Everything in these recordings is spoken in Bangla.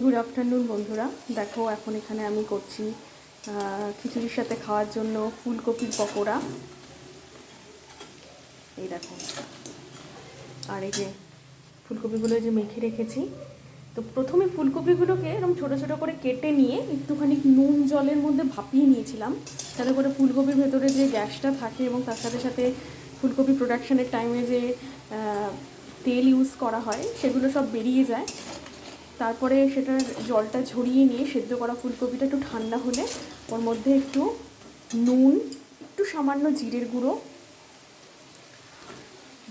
গুড আফটারনুন বন্ধুরা। দেখো এখন এখানে আমি করছি খিচুড়ির সাথে খাওয়ার জন্য ফুলকপির পকোড়া। এই দেখো, আর এই যে ফুলকপিগুলো যে মেখে রেখেছি। তো প্রথমে ফুলকপিগুলোকে এরকম ছোটো ছোটো করে কেটে নিয়ে একটুখানি নুন জলের মধ্যে ভাপিয়ে নিয়েছিলাম, যাতে করে ফুলকপির ভেতরে যে গ্যাসটা থাকে এবং তার সাথে সাথে ফুলকপি প্রোডাকশানের টাইমে যে তেল ইউজ করা হয় সেগুলো সব বেরিয়ে যায়। তারপরে সেটার জলটা ঝরিয়ে নিয়ে সেদ্ধ করা ফুলকপিটা একটু ঠান্ডা হলে ওর মধ্যে একটু নুন, একটু সামান্য জিরের গুঁড়ো,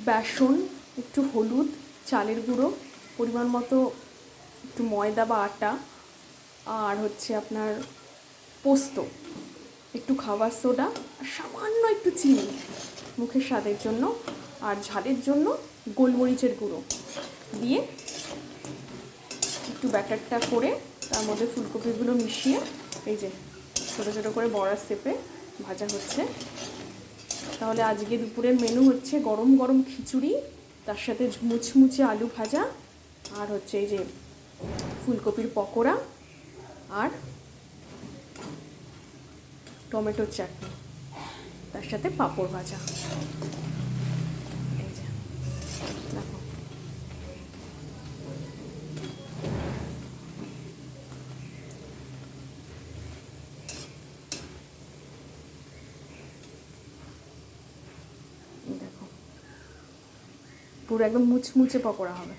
বেসন, একটু হলুদ, চালের গুঁড়ো, পরিমাণ মতো একটু ময়দা বা আটা, আর হচ্ছে আপনার পোস্ত, একটু খাবার সোডা, আর সামান্য একটু চিনি মুখের স্বাদের জন্য, আর ঝালের জন্য গোলমরিচের গুঁড়ো দিয়ে একটু ব্যাটারটা করে তার মধ্যে ফুলকপিগুলো মিশিয়ে এই যে ছোটো ছোটো করে বড়ার শেপে ভাজা হচ্ছে। তাহলে আজকে দুপুরের মেনু হচ্ছে গরম গরম খিচুড়ি, তার সাথে মুচমুচে আলু ভাজা, আর হচ্ছে এই যে ফুলকপির পকোড়া, আর টমেটোর চাটনি, তার সাথে পাঁপড় ভাজা। এই যে দেখো, দেখো পুরো একদম মুচমুচে পকোড়া হবে।